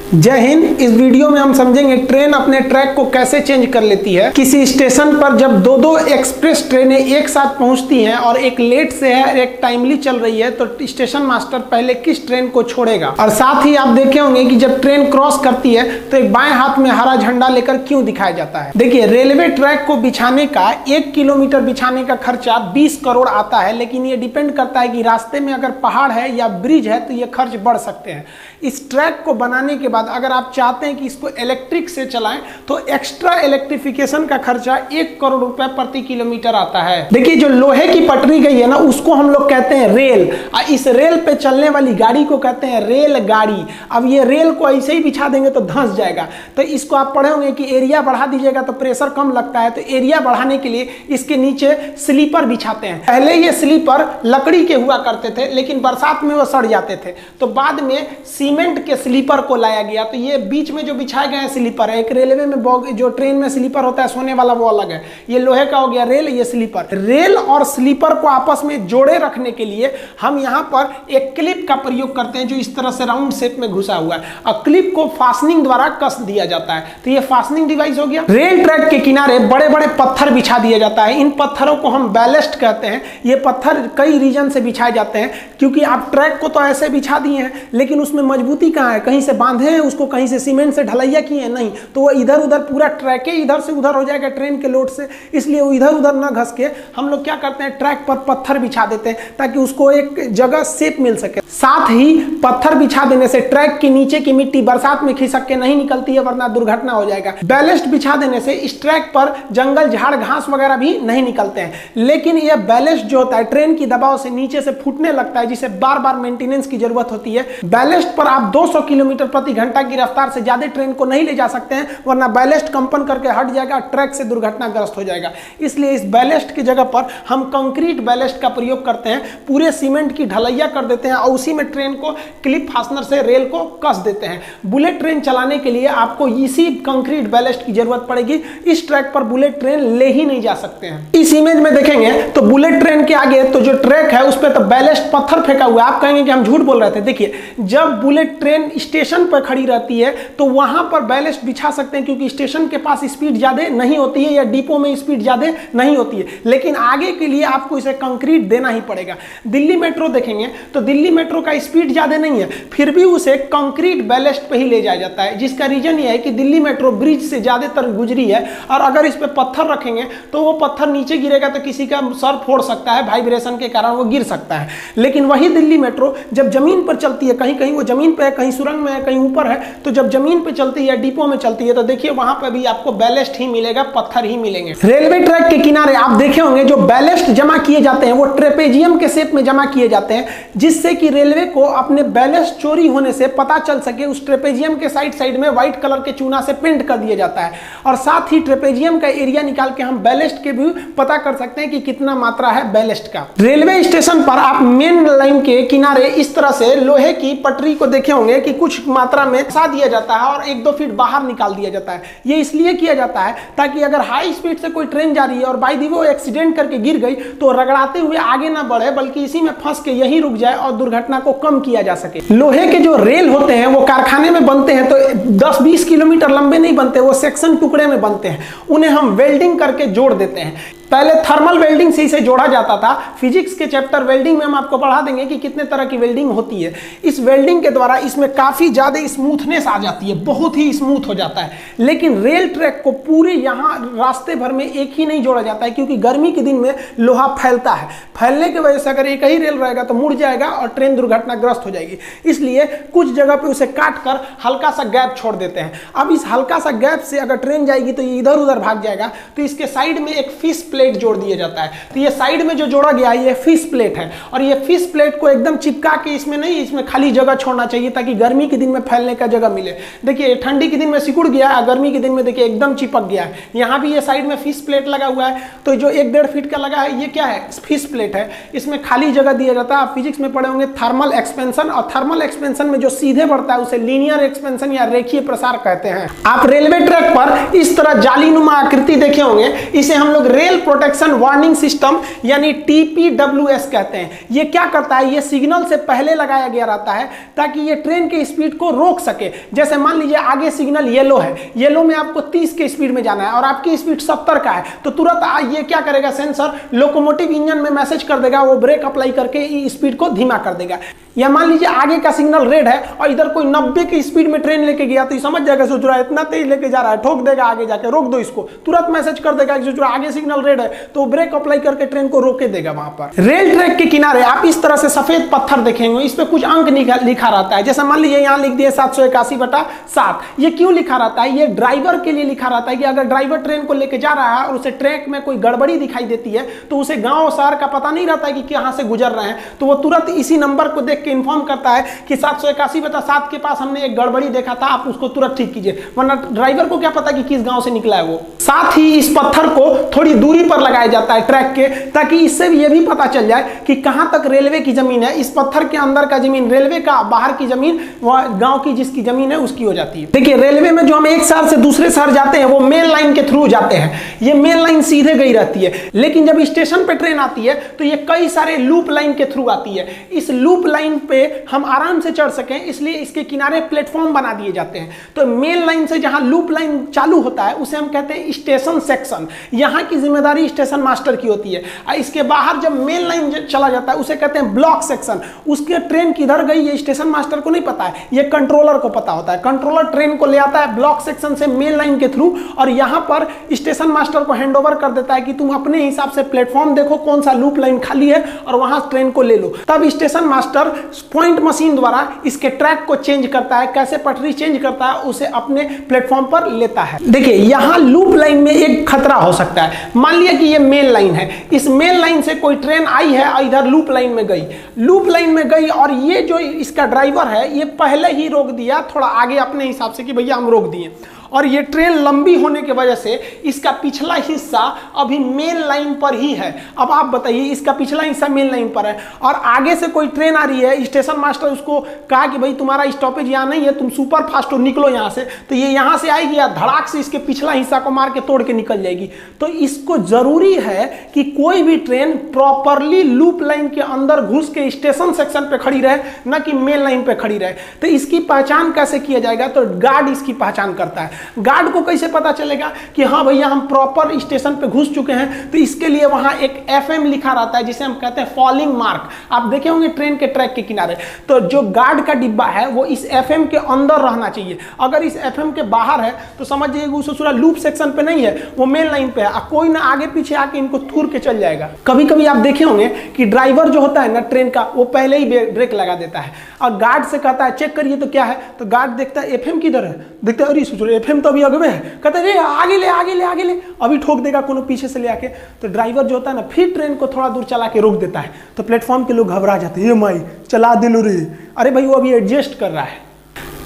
जय हिंद। इस वीडियो में हम समझेंगे ट्रेन अपने ट्रैक को कैसे चेंज कर लेती है। किसी स्टेशन पर जब दो एक्सप्रेस ट्रेनें एक साथ पहुंचती हैं और एक लेट से है और एक टाइमली चल रही है तो स्टेशन मास्टर पहले किस ट्रेन को छोड़ेगा। और साथ ही आप देखे होंगे कि जब ट्रेन क्रॉस करती है तो एक बाएं हाथ में हरा झंडा लेकर क्यों दिखाया जाता है। देखिए, रेलवे ट्रैक को बिछाने का 1 किलोमीटर बिछाने का खर्चा 20 करोड़ आता है, लेकिन ये डिपेंड करता है कि रास्ते में अगर पहाड़ है या ब्रिज है तो ये खर्च बढ़ सकते हैं। इस ट्रैक को बनाने के बाद अगर आप चाहते हैं कि इसको इलेक्ट्रिक से चलाएं तो एक्स्ट्रा इलेक्ट्रिफिकेशन का खर्चा 1 करोड़ रुपए प्रति किलोमीटर आता है। देखिए, जो लोहे की पटरी गई है ना, उसको हम लोग कहते हैं रेल। इस रेल पे चलने वाली गाड़ी को कहते हैं रेलगाड़ी। अब ये रेल को ऐसे ही बिछा देंगे तो धंस जाएगा। तो इसको आप पढ़े होंगे कि एरिया बढ़ा दीजिएगा तो प्रेशर कम लगता है। तो एरिया बढ़ाने के लिए इसके नीचे स्लीपर बिछाते हैं। पहले ये स्लीपर लकड़ी के हुआ करते थे, लेकिन बरसात में वो सड़ जाते थे, तो बाद में सीमेंट के स्लीपर को लाया गया। तो ये बीच में जो बिछाए गए स्लीपर है, एक रेलवे में जो ट्रेन में स्लीपर होता है सोने वाला वो अलग है, ये लोहे का हो गया रेल, ये स्लीपर। रेल और स्लीपर को आपस में जोड़े रखने के लिए हम यहाँ पर एक क्लिप का प्रयोग करते हैं जो इस तरह से राउंड शेप में घुसा हुआ है, और क्लिप को फास्टनिंग द्वारा कस दिया जाता है। तो ये फास्टनिंग डिवाइस हो गया। रेल ट्रैक के किनारे बड़े बड़े पत्थर बिछा दिया जाता है। इन पत्थरों को हम बैलेस्ट कहते हैं। ये पत्थर कई रीजन से बिछाए जाते हैं, क्योंकि आप ट्रैक को तो ऐसे बिछा दिए हैं, लेकिन उसमें मजबूती कहाँ है? कहीं से बांधे हैं उसको, कहीं से सीमेंट से ढलैया किए हैं? नहीं, तो वो इधर उधर पूरा ट्रैक इधर से उधर हो जाएगा ट्रेन के लोड से, इसलिए वो इधर उधर ना घस के हम लोग क्या करते हैं, ट्रैक पर पत्थर बिछा देते हैं ताकि उसको एक जगह शेप मिल सके। साथ ही पत्थर बिछा देने से ट्रैक के नीचे की मिट्टी बरसात में खिसक के नहीं निकलती है, वरना दुर्घटना हो जाएगा। बैलेस्ट बिछा देने से इस ट्रैक पर जंगल झाड़ घास वगैरह भी नहीं निकलते हैं। लेकिन यह बैलेस्ट जो होता है ट्रेन की दबाव से नीचे से फूटने लगता है, जिसे बार बार मेंटेनेंस की जरूरत होती है। बैलेस्ट पर आप 200 किलोमीटर प्रति घंटा की रफ्तार से ज्यादा ट्रेन को नहीं ले जा सकते हैं, वरना बैलेस्ट कंपन करके हट जाएगा, ट्रैक से दुर्घटनाग्रस्त हो जाएगा। इसलिए इस बैलेस्ट की जगह पर हम कंक्रीट बैलेस्ट का प्रयोग करते हैं। पूरे सीमेंट की ढलैया कर देते हैं और उसी में ट्रेन को क्लिप फास्टनर से रेल को कस देते हैं। बुलेट ट्रेन चलाने के लिए आपको इसी कंक्रीट बैलेस्ट की जरूरत पड़ेगी। इस ट्रैक पर बुलेट ट्रेन ले ही नहीं जा सकते हैं। इस इमेज में देखेंगे तो बुलेट ट्रेन के आगे तो जो ट्रैक है उस पर तो बैलेस्ट पत्थर फेंका हुआ है। आप कहेंगे कि हम झूठ बोल रहे थे। देखिए, जब बुलेट ट्रेन स्टेशन पर खड़ी रहती है तो वहां पर बैलेस्ट बिछा सकते हैं, क्योंकि स्टेशन के पास स्पीड ज्यादा नहीं होती है या डिपो में स्पीड ज्यादा नहीं होती है। लेकिन आगे के लिए आपको इसे कंक्रीट देना ही पड़ेगा। दिल्ली मेट्रो देखेंगे तो दिल्ली मेट्रो का स्पीड ज्यादा नहीं है, फिर भी उसे कंक्रीट बैलेस्ट पे ही ले जाया जाता है, जिसका रीजन यह है कि दिल्ली मेट्रो ब्रिज से ज्यादातर गुजरी है, और अगर इस पे पत्थर रखेंगे तो वो पत्थर नीचे गिरेगा तो किसी का सर फोड़ सकता है, वाइब्रेशन के कारण वो गिर सकता है। लेकिन वही दिल्ली मेट्रो जब जमीन पर चलती है, कहीं कहीं वो जमीन पे है, कहीं सुरंग में है, कहीं ऊपर है, तो जब जमीन पे चलती है, डिपो में चलती है, तो देखिए वहां पर भी आपको बैलेस्ट ही मिलेगा, पत्थर ही मिलेंगे। रेलवे ट्रैक के किनारे आप देखे होंगे जो बैलेस्ट जमा किए जाते हैं वो ट्रेपेजियम के शेप में जमा किए जाते हैं, जिससे कि रेलवे को अपने बैलेस्ट चोरी होने से पता चल सके। उस ट्रेपेजियम के साइड में व्हाइट कलर के चूना से पेंट कर दिया जाता है, और साथ ही ट्रेपेजियम का एरिया निकाल के हम बैलेस्ट के भी पता कर सकते हैं कि कितना मात्रा है बैलेस्ट का। रेलवे स्टेशन पर आप मेन लाइन के किनारे इस तरह से लोहे की पटरी को देखे होंगे कि कुछ मात्रा में फंसा दिया जाता है और 1-2 फीट बाहर निकाल दिया जाता है। ये इसलिए किया जाता है ताकि अगर हाई स्पीड से कोई ट्रेन जा रही है और बाई दी वो एक्सीडेंट करके गिर गई तो रगड़ाते हुए आगे ना बढ़े, बल्कि इसी में फंस के यही रुक जाए और दुर्घटना को कम किया जा सके। लोहे के जो रेल होते हैं वो कारखाने में बनते हैं तो 10-20 किलोमीटर लंबे नहीं बनते, वो सेक्शन टुकड़े में बनते हैं। उन्हें हम वेल्डिंग करके जोड़ देते हैं। पहले थर्मल वेल्डिंग से इसे जोड़ा जाता था। फिजिक्स के चैप्टर वेल्डिंग में हम आपको पढ़ा देंगे कि कितने तरह की वेल्डिंग होती है। इस वेल्डिंग के द्वारा इसमें काफी ज्यादा स्मूथनेस आ जाती है, बहुत ही स्मूथ हो जाता है। लेकिन रेल ट्रैक को पूरे यहाँ रास्ते भर में एक ही नहीं जोड़ा जाता है, क्योंकि गर्मी के दिन में लोहा फैलता है। फैलने की वजह से अगर एक ही रेल रहेगा तो मुड़ जाएगा और ट्रेन दुर्घटनाग्रस्त हो जाएगी। इसलिए कुछ जगह पे उसे काट कर हल्का सा गैप छोड़ देते हैं। अब इस हल्का सा गैप से अगर ट्रेन जाएगी तो ये इधर उधर भाग जाएगा, तो इसके साइड में एक फिश प्लेट जोड़ दिया जाता है। तो ये साइड में जो जोड़ा गया है ये फिश प्लेट है, और ये फिश प्लेट को एकदम चिपका के इसमें नहीं, इसमें खाली जगह छोड़ना चाहिए ताकि गर्मी के दिन में फैलने का जगह मिले। देखिए, ठंडी के दिन में सिकुड़ गया है, गर्मी के दिन में देखिए एकदम चिपक गया है। यहाँ भी ये साइड में फिश प्लेट लगा हुआ है, तो जो 1-1.5 फीट का लगा है ये क्या है, फिश प्लेट है। इसमें खाली जगह दिया जाता है। आप फिजिक्स में पढ़े होंगे थर्मल एक्सपेंशन, और थर्मल एक्सपेंशन में जो सीधे बढ़ता है उसे लीनियर एक्सपेंशन या रेखीय प्रसार कहते हैं। आप रेलवे ट्रैक पर इस तरह जालीनुमा आकृति देखे होंगे, इसे हम लोग रेल प्रोटेक्शन वार्निंग सिस्टम यानी TPWS कहते हैं। ये क्या करता है, ये सिग्नल से पहले लगाया गया रहता है ताकि ये ट्रेन के स्पीड को रोक सके। जैसे मान लीजिए आगे सिग्नल येलो है, येलो में आपको 30 के स्पीड में जाना है और आपकी स्पीड 70 का है, तो तुरंत ये क्या करेगा, सेंसर लोकोमोटिव इंजन में मैसेज कर देगा, वो ब्रेक अप्लाई करके स्पीड को धीमा कर देगा। या मान लीजिए आगे का सिग्नल रेड है और इधर कोई 90 की स्पीड में ट्रेन लेके गया, तो ये समझ जाएगा सोच रहा है इतना तेज लेके जा रहा है, ठोक देगा आगे जाके, रोक दो इसको, तुरंत मैसेज कर देगा कि आगे सिग्नल रेड है, तो ब्रेक अप्लाई करके ट्रेन को रोके देगा। वहां पर रेल ट्रैक के किनारे आप इस तरह से सफेद पत्थर देखेंगे, इस पे कुछ अंक लिखा रहता है। जैसे मान लीजिए यहाँ लिख दिए 781/7। ये क्यों लिखा रहता है, ये ड्राइवर के लिए लिखा रहता है कि अगर ड्राइवर ट्रेन को लेके जा रहा है और उसे ट्रैक में कोई गड़बड़ी दिखाई देती है, तो उसे गांव शहर का पता नहीं रहता है कि कहां से गुजर रहे हैं, तो वो तुरंत इसी नंबर को देख के इन्फॉर्म करता है कि 781/7 के पास हमने एक गड़बड़ी देखा था, आप उसको तुरंत ठीक कीजिए। वरना ड्राइवर को क्या पता कि किस गांव से निकला है वो। साथ ही इस पत्थर को थोड़ी दूरी पर लगाया जाता है ट्रैक के, ताकि इससे भी ये भी पता चल जाए कि कहां तक रेलवे की जमीन है। इस पत्थर के अंदर का जमीन रेलवे का, बाहर की जमीन वह गांव की जिसकी जमीन है उसकी हो जाती है। देखिए रेलवे में जो हम एक शहर से दूसरे शहर जाते हैं वो मेन लाइन के थ्रू जाते हैं, ये मेन लाइन सीधे गई रहती है। लेकिन जब स्टेशन पे ट्रेन आती है तो ये कई सारे लूप लाइन के थ्रू आती है। इस लूप लाइन पे हम आराम से चढ़ सकें इसलिए इसके किनारे प्लेटफॉर्म बना दिए जाते हैं। तो मेन लाइन से जहां लूप लाइन चालू होता है उसे हम कहते हैं स्टेशन सेक्शन, यहां की जिम्मेदारी स्टेशन मास्टर की होती है। इसके बाहर जब मेन लाइन चला जाता है उसे कहते हैं ब्लॉक सेक्शन। उसके ट्रेन किधर गई ये स्टेशन मास्टर को नहीं पता है, ये कंट्रोलर को पता होता है। कंट्रोलर ट्रेन को ले आता है ब्लॉक सेक्शन से मेन लाइन के थ्रू और यहां पर स्टेशन मास्टर को हैंडओवर कर देता है कि तुम अपने हिसाब से प्लेटफॉर्म देखो कौन सा लूप लाइन खाली है और वहां ट्रेन को ले लो। तब स्टेशन मास्टर पॉइंट मशीन द्वारा इसके ट्रैक को चेंज करता है, कैसे पटरी चेंज करता है उसे अपने प्लेटफॉर्म पर लेता है। देखिए यहां लूप लाइन में एक खतरा हो सकता है। मान लिया कि ये मेन लाइन है, इस मेन लाइन से कोई ट्रेन आई है और इधर लूप लाइन में गई, लूप लाइन में गई और ये जो इसका ड्राइवर है ये पहले ही रोक दिया थोड़ा आगे अपने हिसाब से कि भैया हम रोक दिए, और ये ट्रेन लंबी होने की वजह से इसका पिछला हिस्सा अभी मेन लाइन पर ही है। अब आप बताइए इसका पिछला हिस्सा मेन लाइन पर है और आगे से कोई ट्रेन आ रही है, स्टेशन मास्टर उसको कहा कि भाई तुम्हारा स्टॉपेज यहाँ नहीं है, तुम सुपर फास्ट हो निकलो यहाँ से, तो ये यहाँ से आएगी या धड़ाक से इसके पिछला हिस्सा को मार के तोड़ के निकल जाएगी। तो इसको जरूरी है कि कोई भी ट्रेन प्रॉपरली लूप लाइन के अंदर घुस के स्टेशन सेक्शन पे खड़ी रहे, न कि मेन लाइन पे खड़ी रहे। तो इसकी पहचान कैसे किया जाएगा, तो गार्ड इसकी पहचान करता है। गार्ड को कैसे पता चलेगा कि हाँ भैया हम प्रॉपर स्टेशन पे घुस चुके हैं, तो इसके लिए वहां एक FM लिखा रहता है जिसे हम कहते हैं फॉलिंग मार्क। आप देखे होंगे ट्रेन के ट्रैक के किनारे, तो जो गार्ड का डिब्बा है वो इस FM के अंदर रहना चाहिए। अगर इस FM के बाहर है तो समझ जाइए वो ससुरा लूप सेक्शन पे नहीं है, वो मेन लाइन पे है, कोई ना आगे पीछे आके इनको तूर के चल जाएगा। कभी कभी आप देखे होंगे कि ड्राइवर जो होता है ना ट्रेन का, वो पहले ही ब्रेक लगा देता है और गार्ड से कहता है चेक करिए तो क्या है, तो गार्ड देखता है FM किधर है, देखता है अरे ससुरा FM तो अभी अगवे है, कहते हैं आगे ले आगे ले आगे ले, अभी ठोक देगा कोनो पीछे से ले आके। तो ड्राइवर जो होता है ना फिर ट्रेन को थोड़ा दूर चला के रोक देता है, तो प्लेटफॉर्म के लोग घबरा जाते हैं, ये माई चला दिलो रे, अरे भाई वो अभी एडजस्ट कर रहा है।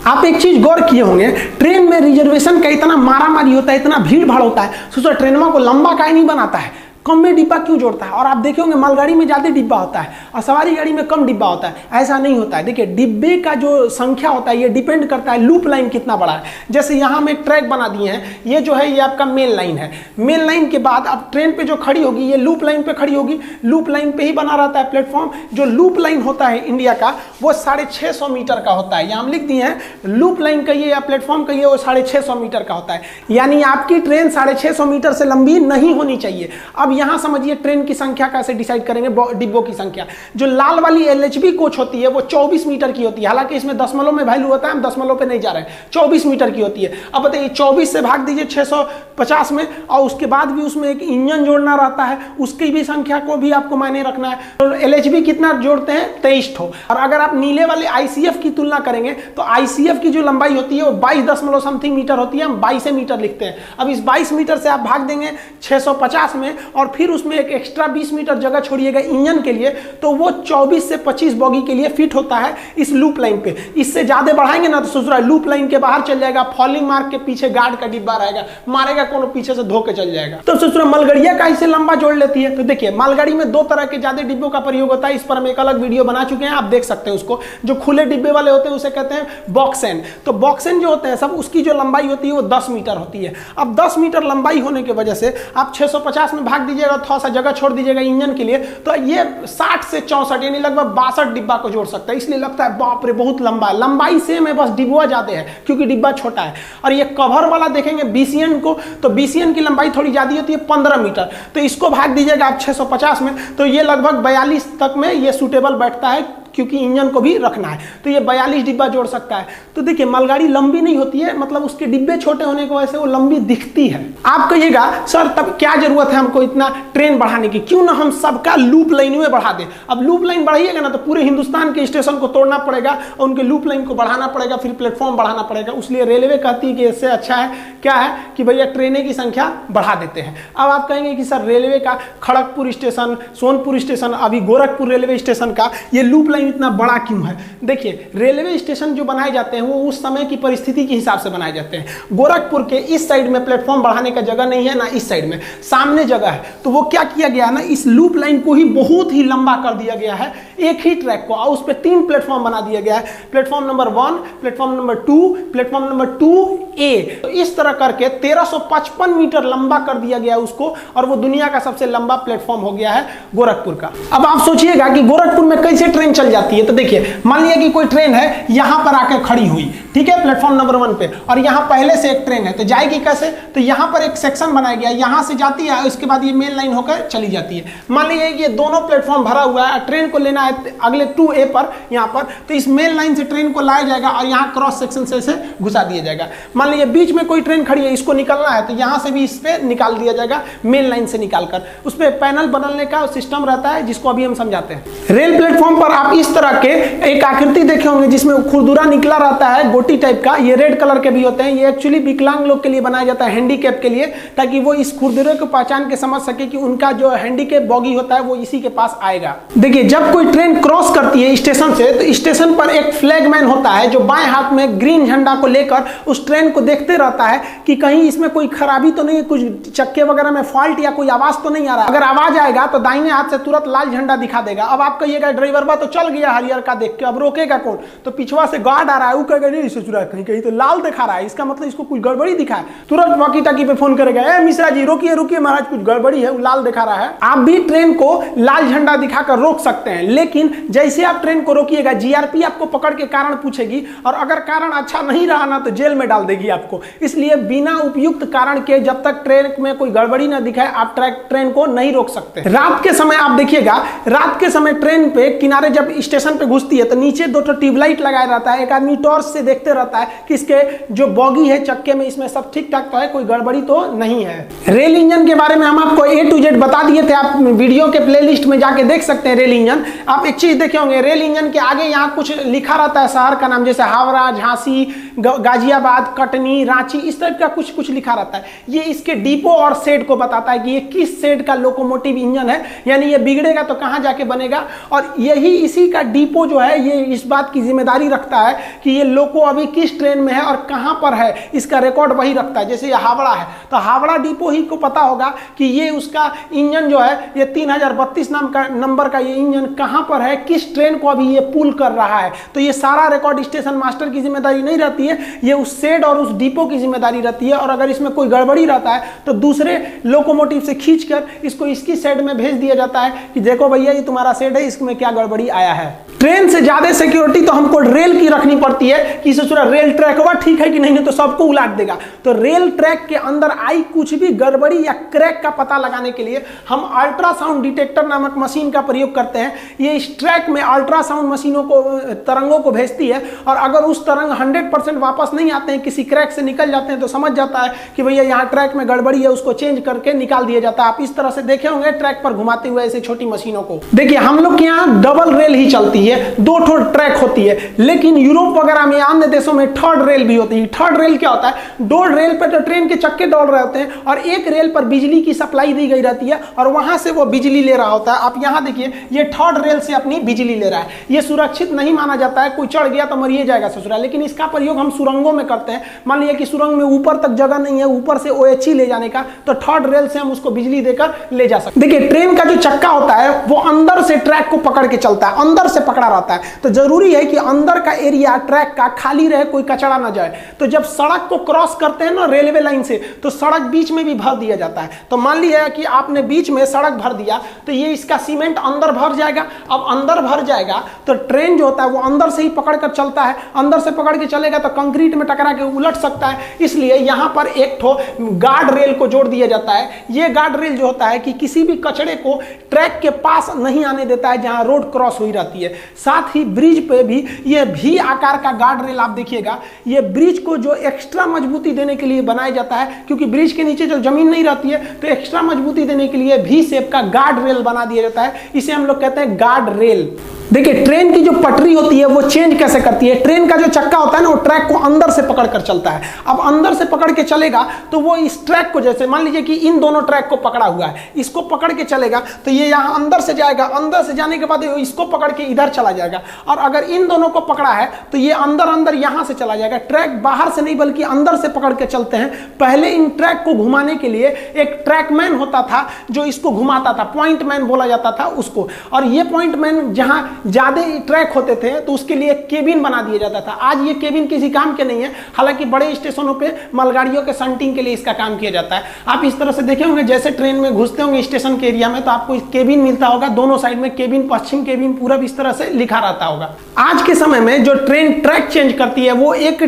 आप एक चीज गौर किए होंगे, ट्रेन में रिजर्वेशन का इतना मारामारी होता है, इतना भीड़ भाड़ होता है, सोचो ट्रेनों को लंबा काहे नहीं बनाता है, कम में डिब्बा क्यों जोड़ता है। और आप देखे होंगे मालगाड़ी में ज्यादा डिब्बा होता है और सवारी गाड़ी में कम डिब्बा होता है, ऐसा नहीं होता है। देखिए डिब्बे का जो संख्या होता है ये डिपेंड करता है लूप लाइन कितना बड़ा है। जैसे यहाँ हम एक ट्रैक बना दिए हैं, ये जो है ये आपका मेन लाइन है, मेन लाइन के बाद अब ट्रेन पे जो खड़ी होगी ये लूप लाइन पे खड़ी होगी, लूप लाइन पे ही बना रहता है प्लेटफॉर्म। जो लूप लाइन होता है इंडिया का वो 650 मीटर का होता है, यहाँ हम लिख दिए हैं लूप लाइन कहिए या प्लेटफॉर्म कहिए, वो 650 मीटर का होता है। यानी आपकी ट्रेन 650 मीटर से लंबी नहीं होनी चाहिए। अब यहाँ समझिए ट्रेन की संख्या कैसे डिसाइड करेंगे, डिब्बों की संख्या। जो लाल वाली LHB कोच होती है वो 24 मीटर की होती है, हालांकि इसमें दशमलव में वैल्यू होता है, हम दशमलव पे नहीं जा रहे हैं, 24 मीटर की होती है। अब बताइए 24 से भाग दीजिए 650 में, और उसके बाद भी उसमें एक इंजन जोड़ना रहता है, उसकी भी संख्या को भी आपको मायने रखना है। तो LHB कितना जोड़ते हैं, 23 ठो। और अगर आप नीले वाले ICF की तुलना करेंगे तो ICF की जो लंबाई होती है वो 22 समथिंग मीटर होती है, हम 22 मीटर लिखते हैं। अब इस 22 मीटर से आप भाग देंगे 650 में और फिर उसमें एक एक्स्ट्रा 20 मीटर जगह छोड़िएगा इंजन के लिए, तो वो 24 से 25 बॉगी के लिए फिट होता है इस लूप लाइन पे। इससे ज्यादा बढ़ाएंगे ना तो सोच रहा है लूप लाइन के बाहर चल जाएगा, फॉलिंग मार्क के पीछे गार्ड का डिब्बा रहेगा, मारेगा कोनो पीछे से धोके चल जाएगा। तो सोच रहा मालगाड़ियां का इसे लंबा जोड़ लेती है। तो देखिए मालगाड़ी में 2 तरह के ज्यादा डिब्बों का प्रयोग होता है, इस पर हम एक अलग वीडियो बना चुके हैं, आप देख सकते हैं उसको। जो खुले डिब्बे वाले होते हैं उसे कहते हैं बॉक्सेन। तो बॉक्सेन जो होते हैं सब, उसकी जो लंबाई होती है वो 10 मीटर होती है। अब 10 मीटर लंबाई होने की वजह से आप 650 में भाग दीजिएगा, थोड़ा सा जगह छोड़ दीजिएगा इंजन के लिए, तो ये 60 से 64 यानी लगभग 62 डिब्बा को जोड़ सकता है। इसलिए लगता है बाप रे बहुत लंबा है। लंबाई सेम है, बस डिब्बा ज्यादा है क्योंकि डिब्बा छोटा है। और ये कवर वाला देखेंगे बीसीएन को, तो बीसीएन की लंबाई थोड़ी ज्यादा होती है 15 मीटर, तो इसको भाग दीजिएगा आप 650 में, तो ये लगभग 42 तक में ये सूटेबल बैठता है क्योंकि इंजन को भी रखना है। तो ये 42 डिब्बा जोड़ सकता है। तो देखिए मालगाड़ी लंबी नहीं होती है, मतलब उसके डिब्बे छोटे होने की वजह से वो लंबी दिखती है। आप कहिएगा सर तब क्या जरूरत है हमको इतना ट्रेन बढ़ाने की, क्यों ना हम सबका लूप लाइन में बढ़ा दें। अब लूप लाइन बढ़ाइएगा ना तो पूरे हिंदुस्तान के स्टेशन को तोड़ना पड़ेगा और उनके लूप लाइन को बढ़ाना पड़ेगा, फिर प्लेटफॉर्म बढ़ाना पड़ेगा। इसलिए रेलवे कहती है कि इससे अच्छा है क्या है कि भैया ट्रेनें की संख्या बढ़ा देते हैं। अब आप कहेंगे कि सर रेलवे का खड़गपुर स्टेशन, सोनपुर स्टेशन, अभी गोरखपुर रेलवे स्टेशन का ये लूप लाइन इतना बड़ा क्यों है। देखिए रेलवे स्टेशन जो बनाए जाते हैं वो उस समय की परिस्थिति के हिसाब से बनाए जाते हैं। गोरखपुर के इस साइड में प्लेटफॉर्म बढ़ाने का जगह नहीं है, ना इस साइड में, सामने जगह है। तो वो क्या किया गया ना, इस लूप लाइन को ही बहुत ही लंबा कर दिया गया है, एक ही ट्रैक को, और उस पर 3 प्लेटफॉर्म बना दिया गया है। Platform number 1, platform number 2, platform number 2A। तो इस तरह करके 1355 मीटर लंबा कर दिया गया है उसको, और वो दुनिया का सबसे लंबा प्लेटफॉर्म हो गया है गोरखपुर का। अब आप सोचिएगा कि गोरखपुर में कैसे ट्रेन चल जाती है। तो देखिए मान लिया कि कोई ट्रेन है यहां पर आकर खड़ी हुई, ठीक है, प्लेटफॉर्म नंबर 1 पे, और यहां पहले से एक ट्रेन है, तो जाएगी कैसे, तो यहां पर एक सेक्शन बनाया गया, यहां से जाती है, उसके बाद ये मेन लाइन होकर चली जाती है। मान लीजिए कि ये दोनों प्लेटफॉर्म भरा हुआ है, ट्रेन को लेना है अगले 2A पर यहां पर, तो इस मेन लाइन से ट्रेन को लाया जाएगा और यहां क्रॉस सेक्शन से इसे घुसा दिया जाएगा। मान लीजिए बीच में कोई ट्रेन खड़ी है, इसको निकलना है, तो यहां से भी इस पे निकाल दिया जाएगा, मेन लाइन से निकालकर। उस पर पैनल बदलने का सिस्टम रहता है जिसको अभी हम समझाते हैं। रेल प्लेटफॉर्म पर आप इस तरह के एक आकृति देखे होंगे जिसमें खुरदुरा निकला रहता है गोटी टाइप का, ये रेड कलर के भी होते हैं। ये एक्चुअली विकलांग लोग के लिए बनाया जाता है, हैंडीकैप के लिए, ताकि वो इस खुरदुरे को पहचान के समझ सके कि उनका जो हैंडीकैप बॉगी होता है वो इसी के पास आएगा। देखिए जब कोई ट्रेन क्रॉस करती है स्टेशन से, तो स्टेशन पर एक फ्लैगमैन होता है जो बाएं हाथ में ग्रीन झंडा को लेकर उस ट्रेन को देखते रहता है कि कहीं इसमें कोई खराबी तो नहीं, कुछ चक्के वगैरह में फॉल्ट या कोई आवाज तो नहीं आ रहा। अगर आवाज आएगा तो दाहिने हाथ से तुरंत लाल झंडा दिखा देगा। अब आप कहिएगा ड्राइवर बा तो चल गया हरियर का देख के, अब रोकेगा कौन, तो पिछवा से गार्ड आ रहा है, वो कहेगा नहीं इसे चुरा, कहीं कहीं तो लाल दिखा रहा है, इसका मतलब इसको कुछ गड़बड़ी दिखा है। तुरंत वॉकी टॉकी पे फोन करेगा, ए मिश्रा जी रोकिए रोकिए महाराज कुछ गड़बड़ी है, वो लाल दिखा रहा है। आप भी ट्रेन को लाल झंडा दिखाकर रोक सकते हैं, लेकिन जैसे आप ट्रेन को रोकिएगा जीआरपी आपको पकड़ के कारण पूछेगी, और अगर कारण अच्छा नहीं रहा ना तो जेल में डाल देगी आपको। इसलिए बिना उपयुक्त कारण के जब तक ट्रेन में कोई गड़बड़ी ना दिखाए आप ट्रेन को नहीं रोक सकते। रात के समय आप देखिएगा, रात के समय ट्रेन पे किनारे जब स्टेशन पे घुसती है तो नीचे 2 ट्यूबलाइट लगाया रहता है, एक आदमी टॉर्च से देखते रहता है कि इसके जो बॉगी है चक्के में इसमें सब ठीक ठाक तो है, कोई गड़बड़ी तो नहीं है। रेल इंजन के बारे में हम आपको A to Z बता दिए थे, आप वीडियो के प्लेलिस्ट में जाके देख सकते हैं। रेल इंजन आप एक चीज देखे होंगे, रेल इंजन के आगे यहाँ कुछ लिखा रहता है शहर का नाम, जैसे हावड़ा, झांसी, गाजियाबाद, कटनी, रांची, इस टाइप का कुछ कुछ लिखा रहता है। ये इसके डिपो और शेड को बताता है कि ये किस शेड का लोकोमोटिव इंजन है, यानी ये बिगड़ेगा तो कहाँ जाके बनेगा। और यही इसी का डिपो जो है ये इस बात की जिम्मेदारी रखता है कि ये लोको अभी किस ट्रेन में है और कहां पर है, इसका रिकॉर्ड वही रखता है। जैसे ये हावड़ा है तो हावड़ा डिपो ही को पता होगा कि ये उसका इंजन जो है ये 3032 नाम का नंबर का ये इंजन कहां पर है, किस ट्रेन को अभी ये पुल कर रहा है। तो ये सारा रिकॉर्ड स्टेशन मास्टर की जिम्मेदारी नहीं रहती है, ये उस शेड और उस डिपो की जिम्मेदारी रहती है। और अगर इसमें कोई गड़बड़ी रहता है तो दूसरे लोकोमोटिव से खींचकर इसको इसकी शेड में भेज दिया जाता है कि देखो भैया ये तुम्हारा शेड है, इसमें क्या गड़बड़ी आया है। ट्रेन से ज्यादा सिक्योरिटी तो हमको रेल की रखनी पड़ती है कि ससुरा रेल ट्रैक हुआ ठीक है कि नहीं, तो सबको उलाट देगा। तो रेल ट्रैक के अंदर आई कुछ भी गड़बड़ी या क्रैक का पता लगाने के लिए हम अल्ट्रासाउंड डिटेक्टर नामक मशीन का प्रयोग करते हैं। ये इस ट्रैक में अल्ट्रासाउंड मशीनों को, तरंगों को भेजती है, और अगर उस तरंग 100% वापस नहीं आते हैं, किसी क्रैक से निकल जाते हैं, तो समझ जाता है कि भैया यहाँ ट्रैक में गड़बड़ी है, उसको चेंज करके निकाल दिया जाता है। आप इस तरह से देखे होंगे ट्रैक पर घुमाते हुए ऐसे छोटी मशीनों को। देखिए हम लोग के यहाँ डबल रेल ही चलती है, 2 ट्रैक होती है, लेकिन यूरोप वगैरह में अन्य देशों में थर्ड रेल भी होती है। थर्ड रेल क्या होता है, 2 रेल पर तो ट्रेन के चक्के दौड़ रहे होते हैं और एक रेल पर बिजली की सप्लाई दी गई रहती है और वहां से वो बिजली ले रहा होता है। आप यहां देखिए ये थर्ड रेल से अपनी बिजली ले रहा है। ये सुरक्षित नहीं माना जाता है, कोई चढ़ गया तो मरिए जाएगा ससुरा, लेकिन इसका प्रयोग हम सुरंगों में करते हैं। मान लीजिए कि सुरंग में ऊपर तक जगह नहीं है, ऊपर से OHE ले जाने का, तो थर्ड रेल से हम उसको बिजली देकर ले जा सकते। देखिए ट्रेन का जो चक्का होता है वो अंदर से ट्रैक को पकड़ के चलता है, अंदर से पकड़ पकड़ा रहता है, तो जरूरी है कि अंदर का एरिया ट्रैक का खाली रहे, कोई कचरा ना जाए। तो जब सड़क को क्रॉस करते हैं ना रेलवे लाइन से, तो सड़क बीच में भी भर दिया जाता है। तो मान लिया कि आपने बीच में सड़क भर दिया, तो ये इसका सीमेंट अंदर भर जाएगा। अब अंदर भर जाएगा तो ट्रेन जो होता है वो अंदर से ही पकड़ कर चलता है, अंदर से पकड़ के चलेगा तो कंक्रीट में टकरा के उलट सकता है। इसलिए यहां पर एक ठो गार्ड रेल को जोड़ दिया जाता है। ये गार्ड रेल जो होता है कि किसी भी कचड़े को ट्रैक के पास नहीं आने देता है जहां रोड क्रॉस हुई रहती है। साथ ही ब्रिज पे भी ये भी आकार का गार्ड रेल आप देखिएगा, ये ब्रिज को जो एक्स्ट्रा मजबूती देने के लिए बनाया जाता है, क्योंकि ब्रिज के नीचे जो जमीन नहीं रहती है, तो एक्स्ट्रा मजबूती देने के लिए भी शेप का गार्ड रेल बना दिया जाता है। इसे हम लोग कहते हैं गार्ड रेल। देखिए ट्रेन की जो पटरी होती है वो चेंज कैसे करती है। ट्रेन का जो चक्का होता है ना, वो ट्रैक को अंदर से पकड़ कर चलता है। अब अंदर से पकड़ के चलेगा तो वो इस ट्रैक को, जैसे मान लीजिए कि इन दोनों ट्रैक को पकड़ा हुआ है, इसको पकड़ के चलेगा तो ये यहाँ अंदर से जाएगा, अंदर से जाने के बाद इसको पकड़ के इधर चला जाएगा। और अगर इन दोनों को पकड़ा है तो ये अंदर अंदर यहाँ से चला जाएगा। ट्रैक बाहर से नहीं बल्कि अंदर से पकड़ के चलते हैं। पहले इन ट्रैक को घुमाने के लिए एक ट्रैकमैन होता था जो इसको घुमाता था, पॉइंट मैन बोला जाता था उसको। और ये पॉइंट मैन जहां ज्यादा ट्रैक होते थे तो उसके लिए केबिन बना दिया जाता था। आज ये केबिन किसी काम के नहीं है, हालांकि बड़े स्टेशनों पे मालगाड़ियों के शंटिंग के लिए इसका काम किया जाता है। आप इस तरह से देखे होंगे, जैसे ट्रेन में घुसते होंगे स्टेशन के एरिया में तो आपको केबिन मिलता होगा, दोनों साइड में केबिन, पश्चिम केबिन, पूरब, इस तरह से लिखा रहता होगा। आज के समय में जो ट्रेन ट्रैक चेंज करती है वो एक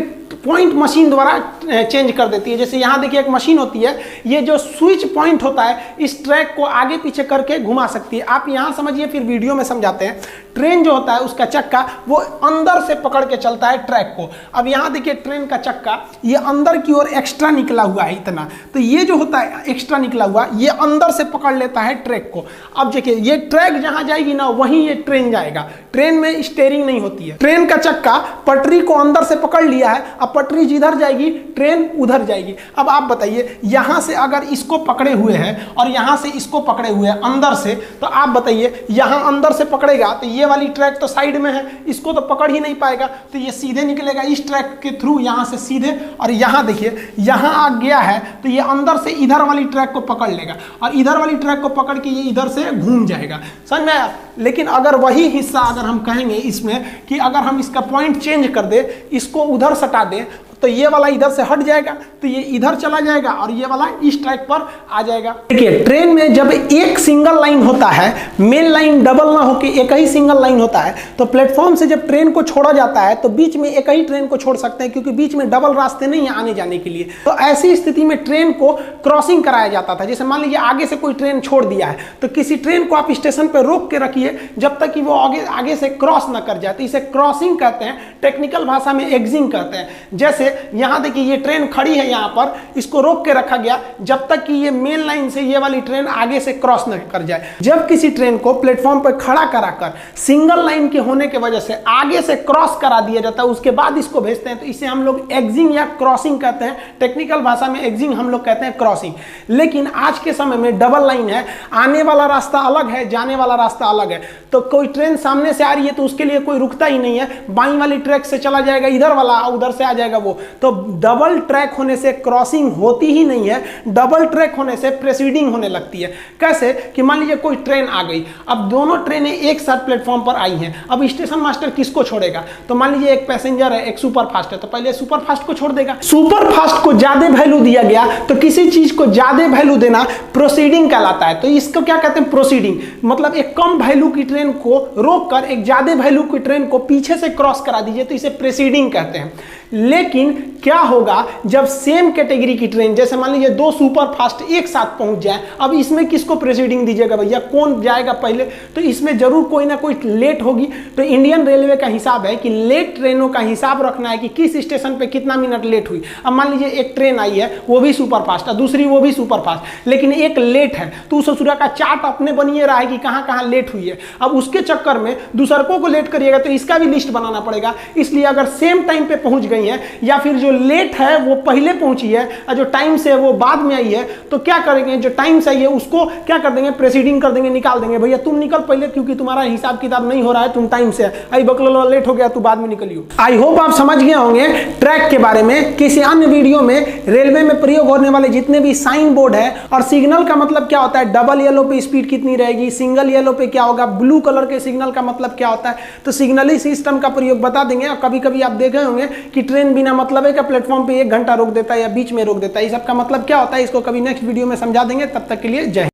पॉइंट मशीन द्वारा चेंज कर देती है। जैसे यहाँ देखिए एक मशीन होती है, ये जो स्विच पॉइंट होता है इस ट्रैक को आगे पीछे करके घुमा सकती है। आप यहाँ समझिए, फिर वीडियो में समझाते हैं। ट्रेन जो होता है उसका चक्का वो अंदर से पकड़ के चलता है ट्रैक को। अब यहाँ देखिए ट्रेन का चक्का ये अंदर की ओर एक्स्ट्रा निकला हुआ है इतना, तो ये जो होता है एक्स्ट्रा निकला हुआ ये अंदर से पकड़ लेता है ट्रैक को। अब देखिए ये ट्रैक जहाँ जाएगी ना वहीं ये ट्रेन जाएगा। ट्रेन में स्टीयरिंग नहीं होती है। ट्रेन का चक्का पटरी को अंदर से पकड़ लिया है, अब पटरी जिधर जाएगी ट्रेन उधर जाएगी। अब आप बताइए, यहां से अगर इसको पकड़े हुए हैं और यहां से इसको पकड़े हुए हैं अंदर से, तो आप बताइए यहां अंदर से पकड़ेगा तो ये वाली ट्रैक तो साइड में है, इसको तो पकड़ ही नहीं पाएगा, तो ये सीधे निकलेगा इस ट्रैक के थ्रू यहां से सीधे। और यहां देखिए यहां आ गया है तो ये अंदर से इधर वाली ट्रैक को पकड़ लेगा और इधर वाली ट्रैक को पकड़ के ये इधर से घूम जाएगा। समझ में आया? लेकिन अगर वही हिस्सा अगर हम कहेंगे इसमें कि अगर हम इसका पॉइंट चेंज कर दे, इसको उधर सटा दे, तो ये वाला इधर से हट जाएगा तो ये इधर चला जाएगा और ये वाला इस ट्रैक पर आ जाएगा। देखिए ट्रेन में जब एक सिंगल लाइन होता है, मेन लाइन डबल ना होके एक ही सिंगल लाइन होता है, तो प्लेटफॉर्म से जब ट्रेन को छोड़ा जाता है तो बीच में एक ही ट्रेन को छोड़ सकते हैं, क्योंकि बीच में डबल रास्ते नहीं है आने जाने के लिए। तो ऐसी स्थिति में ट्रेन को क्रॉसिंग कराया जाता था। जैसे मान लीजिए आगे से कोई ट्रेन छोड़ दिया है तो किसी ट्रेन को आप स्टेशन पर रोक के रखिए जब तक कि वो आगे से क्रॉस ना कर जाए, तो इसे क्रॉसिंग कहते हैं। टेक्निकल भाषा में एग्जिंग कहते हैं। जैसे यहां देखिए ये ट्रेन खड़ी है, यहां पर इसको रोक के रखा गया जब तक कि ये मेन लाइन से ये वाली ट्रेन आगे से क्रॉस न कर जाए। जब किसी ट्रेन को प्लेटफॉर्म पर खड़ा कराकर सिंगल लाइन के होने की वजह से आगे से क्रॉस करा दिया जाता है, उसके बाद इसको भेजते हैं, तो इसे हम लोग एग्जिंग या क्रॉसिंग कहते हैं। टेक्निकल भाषा में एग्जिंग, हम लोग कहते हैं क्रॉसिंग। लेकिन आज के समय में डबल लाइन है, आने वाला रास्ता अलग है, जाने वाला रास्ता अलग है। तो कोई ट्रेन सामने से आ रही है तो उसके लिए कोई रुकता ही नहीं है, बाईं वाली ट्रैक से चला जाएगा इधर वाला, उधर से आ जाएगा वो। तो डबल ट्रैक होने से क्रॉसिंग होती ही नहीं है, डबल ट्रैक होने से प्रेसीडिंग होने लगती है। कैसे कि मान लीजिए कोई ट्रेन आ गई, अब दोनों ट्रेनें एक साथ प्लेटफॉर्म पर आई हैं, अब स्टेशन मास्टर किसको छोड़ेगा? तो मान लीजिए एक पैसेंजर है, एक सुपर फास्ट है, तो पहले सुपर फास्ट को छोड़ देगा। सुपर फास्ट को ज्यादा वैल्यू दिया गया, तो किसी चीज को ज्यादा वैल्यू देना प्रोसीडिंग कहलाता है। तो इसको क्या कहते हैं? प्रोसीडिंग। मतलब एक कम वैल्यू की ट्रेन को रोककर एक ज्यादा वैल्यू की ट्रेन को पीछे से क्रॉस करा दीजिए, तो इसे प्रेसीडिंग कहते हैं। लेकिन क्या होगा जब सेम कैटेगरी की ट्रेन, जैसे मान लीजिए दो सुपर फास्ट एक साथ पहुंच जाए, अब इसमें किसको प्रेसीडिंग दीजिएगा भैया? कौन जाएगा पहले? तो इसमें जरूर कोई ना कोई लेट होगी। तो इंडियन रेलवे का हिसाब है कि लेट ट्रेनों का हिसाब रखना है कि किस स्टेशन पे कितना मिनट लेट हुई। अब मान लीजिए एक ट्रेन आई है, वो भी सुपर फास्ट है, दूसरी वो भी सुपर फास्ट, लेकिन एक लेट है, तो उस ससुरा का चार्ट अपने बनिए रहा है कि कहां कहां लेट हुई है। अब उसके चक्कर में दूसरकों को लेट करिएगा तो इसका भी लिस्ट बनाना पड़ेगा। इसलिए अगर सेम टाइम पे पहुंच गई नहीं है, या फिर जो लेट है वो पहले पहुंची है और जो टाइम से है वो बाद में आई है, तो क्या करेंगे, जो टाइम से आई है उसको क्या कर देंगे, प्रेसीडिंग कर देंगे, निकाल देंगे। भैया तुम निकल पहले, क्योंकि तुम्हारा हिसाब किताब नहीं हो रहा है, तुम टाइम से आई बकलो लेट हो गया, तू बाद में निकलियो। आई होप आप समझ गए होंगे ट्रैक के बारे में। किसी अन्य वीडियो में रेलवे में प्रयोग होने वाले जितने भी साइन बोर्ड है और सिग्नल का मतलब क्या होता है, डबल येलो पे स्पीड कितनी रहेगी, सिंगल येलो पे क्या होगा, ब्लू कलर के सिग्नल का मतलब क्या होता है, तो सिग्नली सिस्टम का प्रयोग बता देंगे। और कभी कभी आप देखे होंगे कि ट्रेन बिना मतलब है प्लेटफॉर्म पे 1 घंटा रोक देता है या बीच में रोक देता है, इस सब का मतलब क्या होता है, इसको कभी नेक्स्ट वीडियो में समझा देंगे। तब तक के लिए जय हिंद।